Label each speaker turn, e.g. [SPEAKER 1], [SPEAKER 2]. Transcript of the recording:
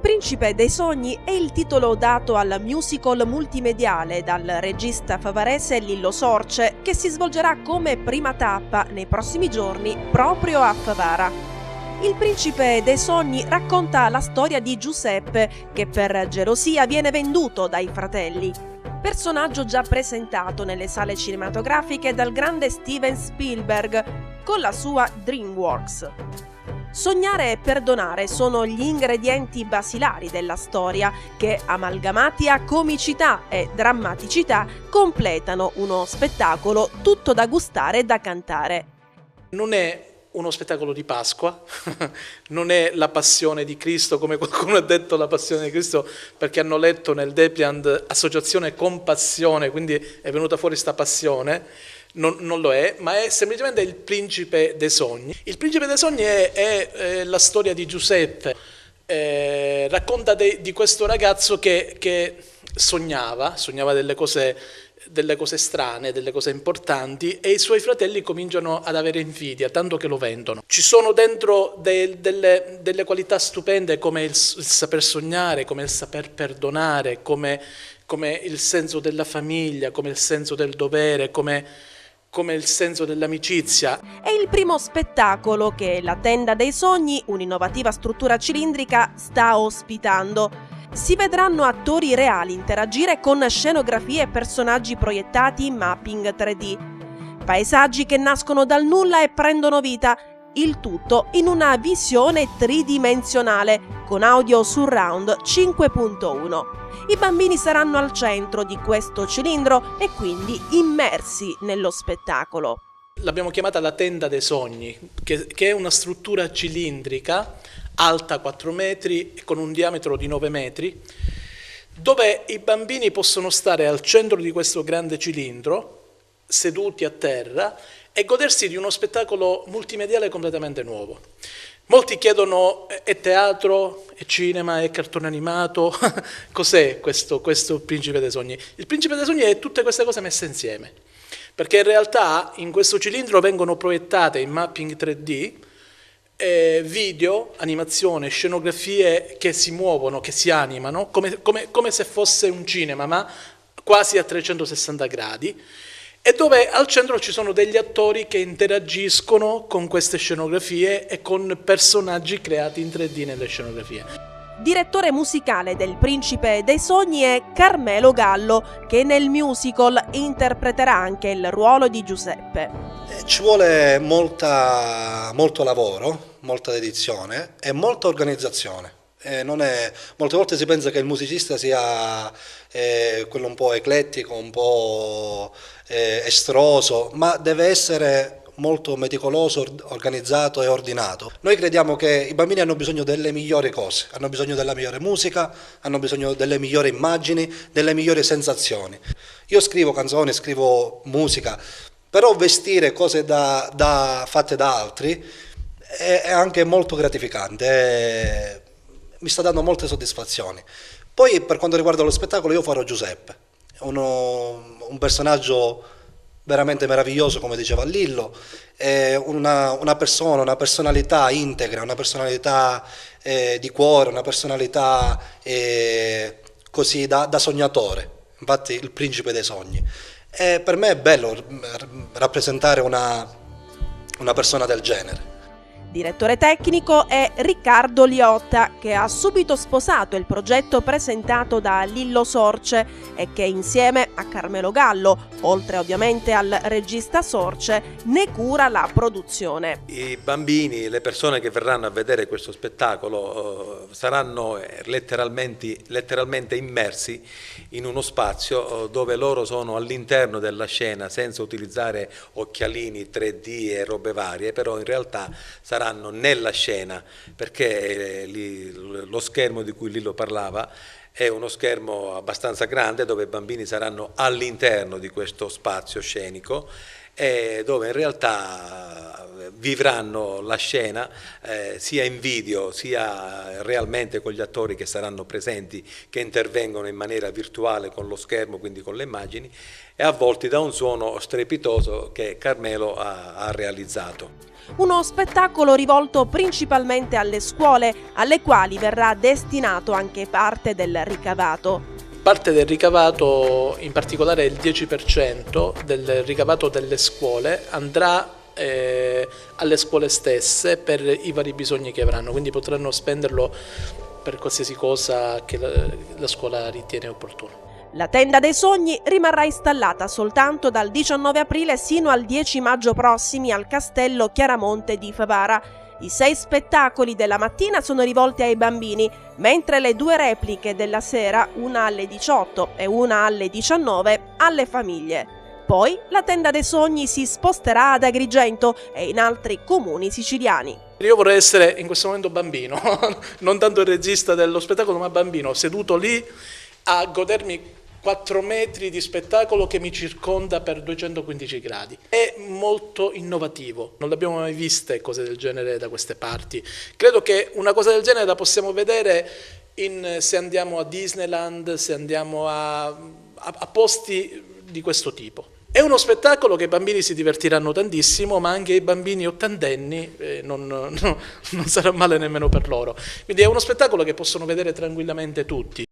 [SPEAKER 1] Principe dei sogni è il titolo dato al musical multimediale dal regista favarese Lillo Sorce, che si svolgerà come prima tappa nei prossimi giorni proprio a Favara. Il Principe dei sogni racconta la storia di Giuseppe, che per gelosia viene venduto dai fratelli. Personaggio già presentato nelle sale cinematografiche dal grande Steven Spielberg con la sua DreamWorks. Sognare e perdonare sono gli ingredienti basilari della storia che, amalgamati a comicità e drammaticità, completano uno spettacolo tutto da gustare e da cantare.
[SPEAKER 2] Non è uno spettacolo di Pasqua, non è la passione di Cristo, come qualcuno ha detto la passione di Cristo, perché hanno letto nel Depliant associazione con passione, quindi è venuta fuori sta passione. Non lo è, ma è semplicemente il Principe dei sogni. Il Principe dei sogni è la storia di Giuseppe, racconta di questo ragazzo che sognava delle cose strane, delle cose importanti, e i suoi fratelli cominciano ad avere invidia, tanto che lo vendono. Ci sono dentro delle qualità stupende, come il saper sognare, come il saper perdonare, come il senso della famiglia, come il senso del dovere, come il senso dell'amicizia.
[SPEAKER 1] È il primo spettacolo che la Tenda dei Sogni, un'innovativa struttura cilindrica, sta ospitando. Si vedranno attori reali interagire con scenografie e personaggi proiettati in mapping 3D. Paesaggi che nascono dal nulla e prendono vita, il tutto in una visione tridimensionale con audio surround 5.1. I bambini saranno al centro di questo cilindro e quindi immersi nello spettacolo.
[SPEAKER 2] L'abbiamo chiamata la Tenda dei Sogni, che è una struttura cilindrica alta 4 metri e con un diametro di 9 metri, dove i bambini possono stare al centro di questo grande cilindro, seduti a terra, e godersi di uno spettacolo multimediale completamente nuovo. Molti chiedono: è teatro, è cinema, è cartone animato? Cos'è questo Principe dei Sogni? Il Principe dei Sogni è tutte queste cose messe insieme, perché in realtà in questo cilindro vengono proiettate in mapping 3D video, animazione, scenografie che si muovono, che si animano, come se fosse un cinema, ma quasi a 360 gradi, e dove al centro ci sono degli attori che interagiscono con queste scenografie e con personaggi creati in 3D nelle scenografie.
[SPEAKER 1] Direttore musicale del Principe dei Sogni è Carmelo Gallo, che nel musical interpreterà anche il ruolo di Giuseppe.
[SPEAKER 3] Ci vuole molto lavoro, molta dedizione e molta organizzazione. Molte volte si pensa che il musicista sia quello un po' eclettico, un po' estroso, ma deve essere molto meticoloso, organizzato e ordinato. Noi crediamo che i bambini hanno bisogno delle migliori cose, hanno bisogno della migliore musica, hanno bisogno delle migliori immagini, delle migliori sensazioni. Io scrivo canzoni, scrivo musica, però vestire cose fatte da altri è anche molto gratificante, mi sta dando molte soddisfazioni. Poi per quanto riguarda lo spettacolo io farò Giuseppe, un personaggio veramente meraviglioso, come diceva Lillo, una persona, una personalità integra, una personalità di cuore, una personalità così da sognatore, infatti il Principe dei Sogni. E per me è bello rappresentare una persona del genere.
[SPEAKER 1] Direttore tecnico è Riccardo Liotta, che ha subito sposato il progetto presentato da Lillo Sorce e che insieme a Carmelo Gallo, oltre ovviamente al regista Sorce, ne cura la produzione.
[SPEAKER 4] I bambini, le persone che verranno a vedere questo spettacolo saranno letteralmente immersi in uno spazio dove loro sono all'interno della scena senza utilizzare occhialini 3D e robe varie, però in realtà saranno nella scena, perché lo schermo di cui Lillo parlava è uno schermo abbastanza grande dove i bambini saranno all'interno di questo spazio scenico dove in realtà vivranno la scena sia in video sia realmente con gli attori che saranno presenti, che intervengono in maniera virtuale con lo schermo, quindi con le immagini, e avvolti da un suono strepitoso che Carmelo ha realizzato.
[SPEAKER 1] Uno spettacolo rivolto principalmente alle scuole, alle quali verrà destinato anche parte del ricavato.
[SPEAKER 2] Parte del ricavato, in particolare il 10% del ricavato delle scuole, andrà alle scuole stesse per i vari bisogni che avranno, quindi potranno spenderlo per qualsiasi cosa che la scuola ritiene opportuno.
[SPEAKER 1] La tenda dei sogni rimarrà installata soltanto dal 19 aprile sino al 10 maggio prossimi al Castello Chiaramonte di Favara. I 6 spettacoli della mattina sono rivolti ai bambini, mentre le 2 repliche della sera, una alle 18 e una alle 19, alle famiglie. Poi la tenda dei sogni si sposterà ad Agrigento e in altri comuni siciliani.
[SPEAKER 2] Io vorrei essere in questo momento bambino, non tanto il regista dello spettacolo, ma bambino, seduto lì a godermi 4 metri di spettacolo che mi circonda per 215 gradi. È molto innovativo, non l'abbiamo mai viste cose del genere da queste parti. Credo che una cosa del genere la possiamo vedere se andiamo a Disneyland, se andiamo a posti di questo tipo. È uno spettacolo che i bambini si divertiranno tantissimo, ma anche i bambini ottantenni non sarà male nemmeno per loro. Quindi è uno spettacolo che possono vedere tranquillamente tutti.